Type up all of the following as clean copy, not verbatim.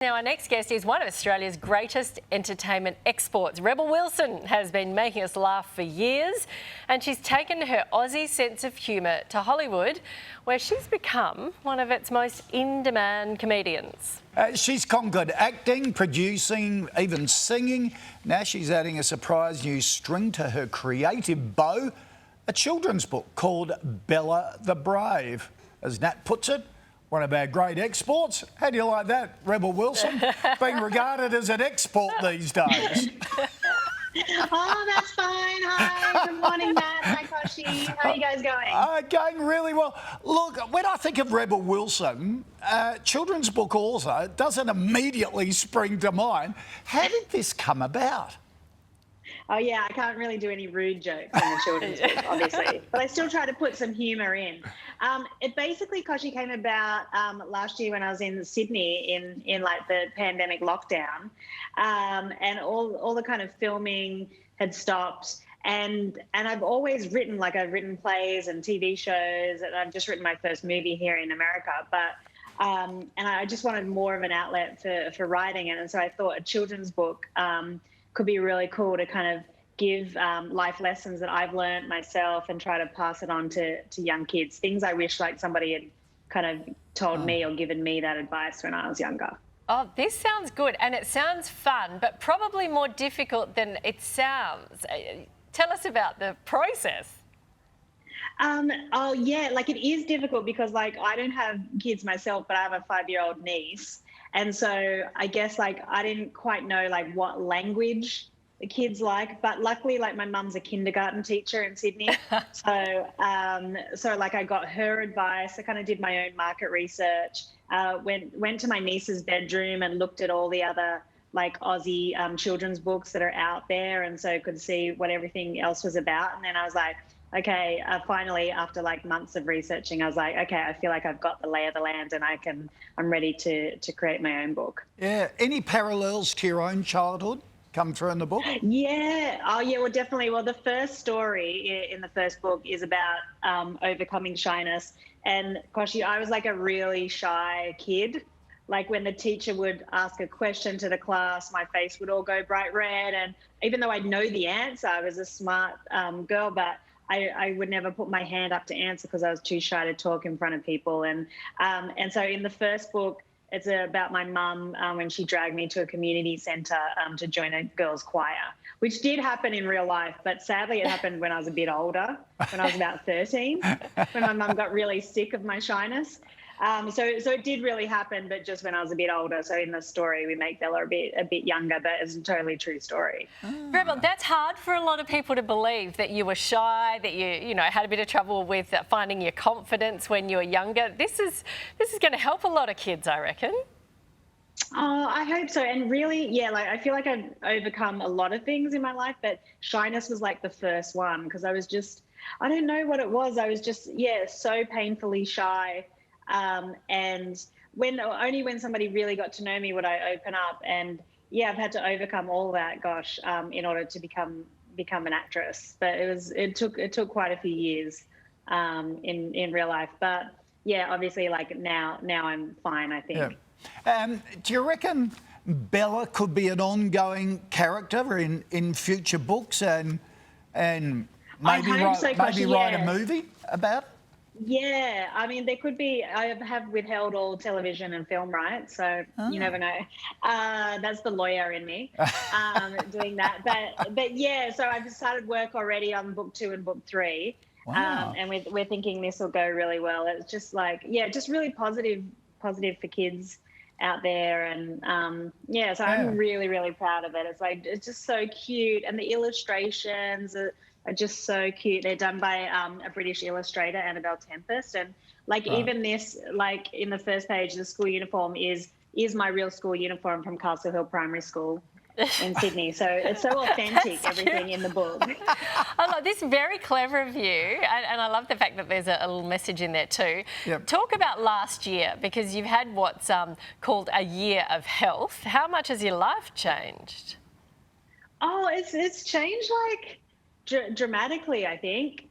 Now, our next guest is one of Australia's greatest entertainment exports. Rebel Wilson has been making us laugh for years, and she's taken her Aussie sense of humour to Hollywood, where she's become one of its most in-demand comedians. She's conquered acting, producing, even singing. Now she's adding a surprise new string to her creative bow, a children's book called Bella the Brave. As Nat puts it, one of our great exports. How do you like that, Rebel Wilson? Being regarded as an export these days. Oh, that's fine. Hi, good morning, Matt. Hi, Koshi. How are you guys going? Going really well. Look, when I think of Rebel Wilson, children's book author doesn't immediately spring to mind. How did this come about? Oh, yeah, I can't really do any rude jokes in the children's book, obviously. But I still try to put some humour in. It basically, Koshi, came about last year when I was in Sydney in like the pandemic lockdown. And all the kind of filming had stopped. And I've always written, I've written plays and TV shows. And I've just written my first movie here in America. But and I just wanted more of an outlet for writing. And so I thought a children's book could be really cool to kind of give life lessons that I've learned myself and try to pass it on to young kids. Things I wish somebody had kind of told me or given me that advice when I was younger. Oh, this sounds good, and it sounds fun, but probably more difficult than it sounds. Tell us about the process. Oh, yeah, it is difficult because, I don't have kids myself, but I have a 5-year-old niece. And so I guess, I didn't quite know, what language the kids like. But luckily, my mum's a kindergarten teacher in Sydney. So I got her advice. I kind of did my own market research, went to my niece's bedroom and looked at all the other, Aussie children's books that are out there. And so could see what everything else was about. And then I was like, okay, finally, after months of researching, I was like, okay, I feel like I've got the lay of the land and I'm ready to create my own book. Yeah. Any parallels to your own childhood come through in the book? Yeah. Oh, yeah, well, definitely. Well, the first story in the first book is about overcoming shyness. And Koshi, I was a really shy kid. When the teacher would ask a question to the class, my face would all go bright red. And even though I'd know the answer, I was a smart girl, but I would never put my hand up to answer because I was too shy to talk in front of people. And so in the first book, it's about my mum when she dragged me to a community centre to join a girls' choir, which did happen in real life. But sadly, it happened when I was a bit older, when I was about 13, when my mum got really sick of my shyness. So it did really happen, but just when I was a bit older. So in the story, we make Bella a bit younger, but it's a totally true story. Rebel, that's hard for a lot of people to believe, that you were shy, that you had a bit of trouble with finding your confidence when you were younger. This is going to help a lot of kids, I reckon. Oh, I hope so. And really, yeah, I feel like I've overcome a lot of things in my life, but shyness was the first one because I was just, I don't know what it was. I was just, so painfully shy. And only when somebody really got to know me would I open up. And I've had to overcome all that, in order to become an actress. But it took quite a few years in real life. But obviously, now I'm fine, I think. Yeah. Do you reckon Bella could be an ongoing character in future books and maybe write a movie about it? Yeah, I mean, there could be. I have withheld all television and film rights, so you never know. That's the lawyer in me doing that. But yeah, so I've started work already on book 2 and book 3, and we're thinking this will go really well. It's just just really positive for kids out there, and so I'm really, really proud of it. It's just so cute, and the illustrations are just so cute. They're done by a British illustrator, Annabelle Tempest, and even this, in the first page, the school uniform is my real school uniform from Castle Hill Primary School in Sydney. So it's so authentic, everything in the book. I love this, very clever of you, and I love the fact that there's a little message in there too. Yep. Talk about last year, because you've had what's called a year of health. How much has your life changed? Oh, it's changed dramatically, I think.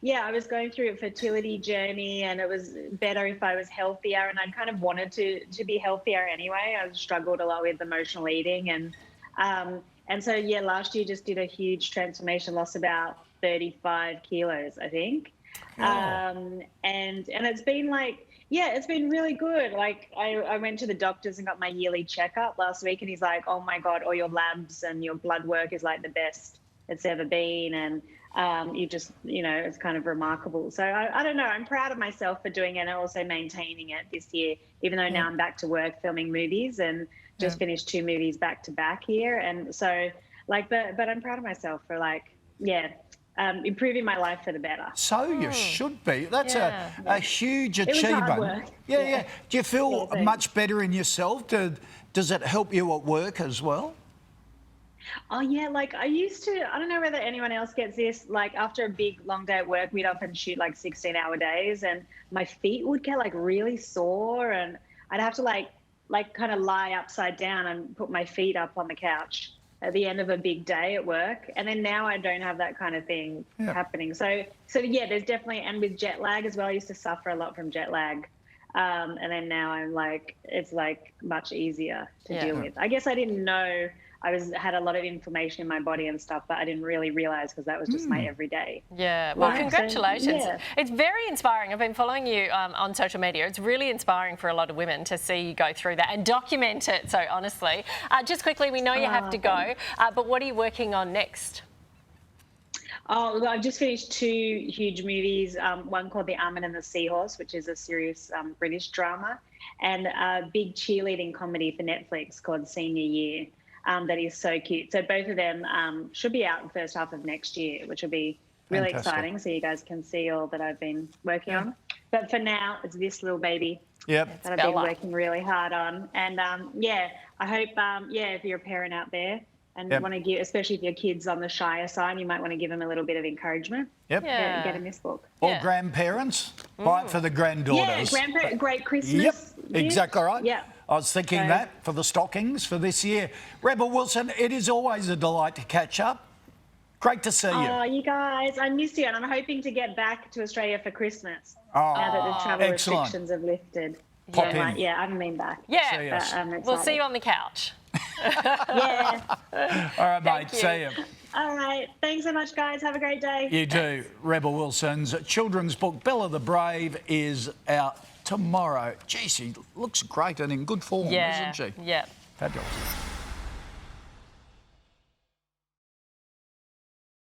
yeah, I was going through a fertility journey, and it was better if I was healthier. And I kind of wanted to be healthier anyway. I struggled a lot with emotional eating, and so yeah, last year just did a huge transformation, lost about 35 kilos, I think. Oh. And it's been like, yeah, it's been really good. Like I went to the doctors and got my yearly checkup last week, and he's like, oh my God, all your labs and your blood work is like the best it's ever been. And you just, it's kind of remarkable. So I don't know, I'm proud of myself for doing it and also maintaining it this year, even though now I'm back to work filming movies and just finished 2 movies back to back here. And so but I'm proud of myself for improving my life for the better. So you should be. That's a huge It was achievement. hard work. Yeah. Do you feel Yeah, much better in yourself? Does it help you at work as well? Oh yeah, like I used to, I don't know whether anyone else gets this, like after a big long day at work, we'd often shoot like 16-hour days, and my feet would get like really sore, and I'd have to like kind of lie upside down and put my feet up on the couch at the end of a big day at work. And then now I don't have that kind of thing happening. So yeah, there's definitely, and with jet lag as well, I used to suffer a lot from jet lag. And then now I'm like, it's like much easier to deal with. I guess I didn't know had a lot of inflammation in my body and stuff, but I didn't really realize because that was just my everyday. Yeah, well, life. congratulations. So, yeah. It's very inspiring. I've been following you on social media. It's really inspiring for a lot of women to see you go through that and document it. So honestly, just quickly, we know you have to go, but what are you working on next? Oh, well, I've just finished 2 huge movies. One called The Almond and the Seahorse, which is a serious British drama, and a big cheerleading comedy for Netflix called Senior Year. That is so cute. So both of them should be out in the first half of next year, which will be really exciting. So you guys can see all that I've been working on. But for now, it's this little baby that I've been working really hard on. And I hope, if you're a parent out there and want to give, especially if your kid's on the shyer side, you might want to give them a little bit of encouragement. Get in this book. Or grandparents, buy it for the granddaughters. Yeah, great Christmas. Exactly right. Yeah. I was thinking that for the stockings for this year. Rebel Wilson, it is always a delight to catch up. Great to see you. Oh, you guys, I miss you, and I'm hoping to get back to Australia for Christmas now that the travel restrictions have lifted. Pop in. I haven't been back. Yeah, but, we'll see you on the couch. Yeah. All right, mate. See you. All right. Thanks so much, guys. Have a great day. You too. Rebel Wilson's children's book, Bella the Brave, is out tomorrow. Gee, she looks great and in good form, isn't she? Yeah. Fabulous.